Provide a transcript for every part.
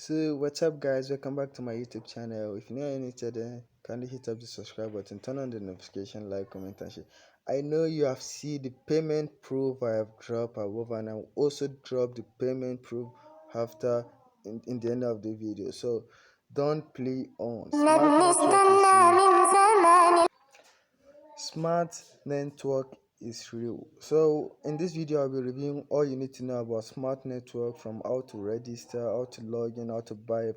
So what's up guys, welcome back to my YouTube channel. If you're new to there, kindly hit up the subscribe button, turn on the notification, like, comment and share. I know you have seen the payment proof I have dropped above, and I will also drop the payment proof after in the end of the video. So don't play on. Smart network is real. So in this video I'll be reviewing all you need to know about smart network, from how to register, how to log in, how to buy a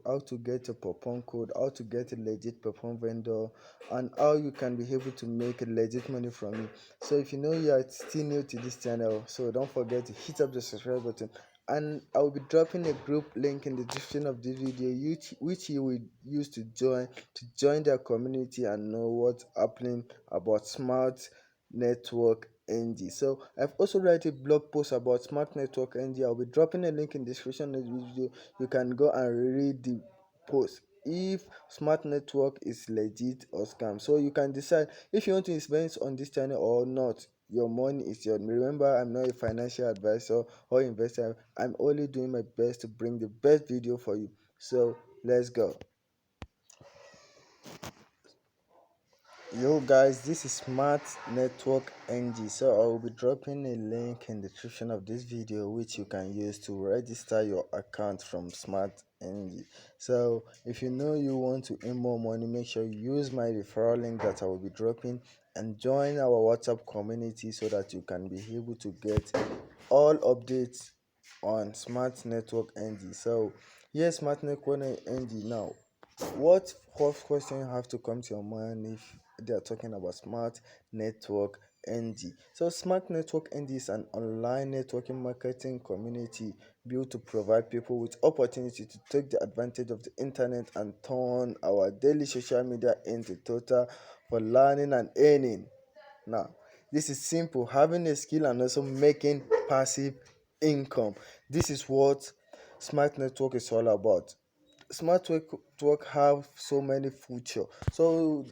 how to get a coupon code, how to get a legit coupon vendor, and how you can be able to make a legit money from it. So if you know you are still new to this channel, so don't forget to hit up the subscribe button, and I will be dropping a group link in the description of this video, which you will use to join their community and know what's happening about Smartnetwork.ng. So I've also write a blog post about Smartnetwork.ng. I'll be dropping a link in the description of this video. You can go and read the post if smart network is legit or scam, so you can decide if you want to invest on this channel or not. Your money is your. Remember, I'm not a financial advisor or investor. I'm only doing my best to bring the best video for you. So let's go. Yo guys, this is Smartnetwork.ng. So I will be dropping a link in the description of this video, which you can use to register your account from Smart.ng. So if you know you want to earn more money, make sure you use my referral link that I will be dropping and join our WhatsApp community so that you can be able to get all updates on Smartnetwork.ng. So yes, Smartnetwork.ng. Now, what first question have to come to your mind if they are talking about Smart Network NG? So Smart Network NG is an online networking marketing community built to provide people with opportunity to take the advantage of the internet and turn our daily social media into total for learning and earning. Now, this is simple: having a skill and also making passive income. This is what Smart Network is all about. Smart network have so many features. So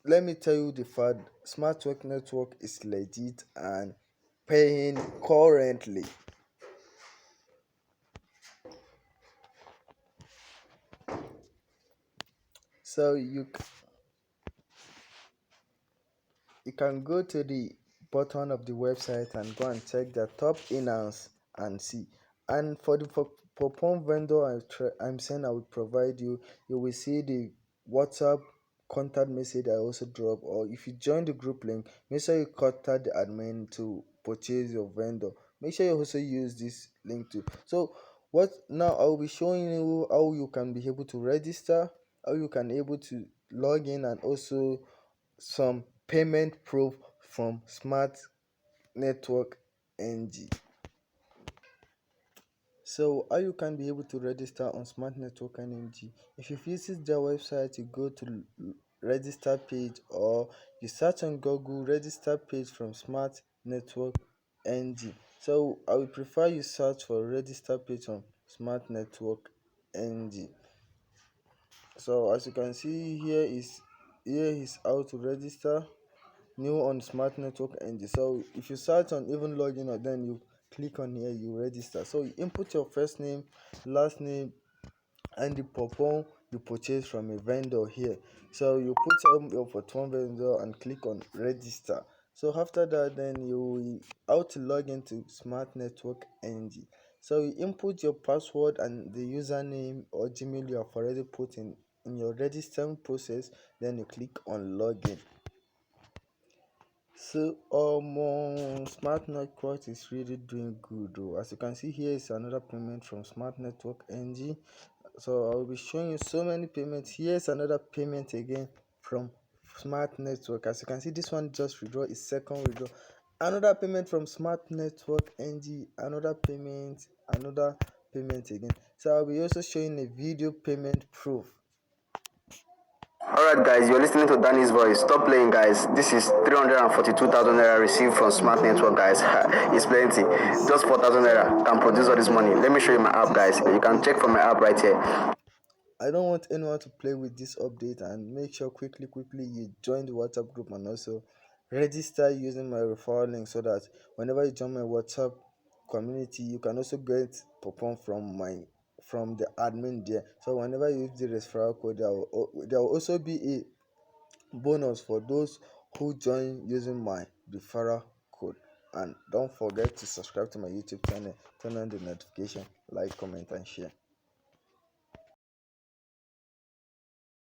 let me tell you the fact: smart network is legit and paying currently. So you can go to the bottom of the website and go and check the top earners and see. And for the coupon vendor I'm saying I will provide you, you will see the WhatsApp contact message I also drop. Or if you join the group link, make sure you contact the admin to purchase your vendor. Make sure you also use this link too. So what now I will be showing you how you can be able to register, how you can able to log in, and also some payment proof from Smart Network NG. So how you can be able to register on Smart Network NG? If you visit their website, you go to register page, or you search on Google register page from Smart Network NG. So I would prefer you search for register page on Smart Network NG. So as you can see, here is how to register new on Smart Network NG. So if you search on even login, or then you click on here, you register. So you input your first name, last name, and the coupon you purchase from a vendor here. So you put your coupon vendor and click on register. So after that, then you will how to log into Smart Network NG. So you input your password and the username or Gmail you have already put in your registering process. Then you click on login. So Smart Network is really doing good though. As you can see, here is another payment from Smart Network NG. So I will be showing you so many payments. Here's another payment again from Smart Network. As you can see, this one just withdraw is second withdraw. Another payment from Smart Network NG. Another payment again. So I'll be also showing a video payment proof. Alright guys, you're listening to Danny's voice. Stop playing guys. This is 342,000 naira received from Smart Network guys. It's plenty. Just 4,000 naira can produce all this money. Let me show you my app guys. You can check from my app right here. I don't want anyone to play with this update, and make sure quickly you join the WhatsApp group and also register using my referral link, so that whenever you join my WhatsApp community, you can also get coupon from my from the admin there. So whenever you use the referral code, there will also be a bonus for those who join using my referral code. And don't forget to subscribe to my YouTube channel, turn on the notification, like, comment and share.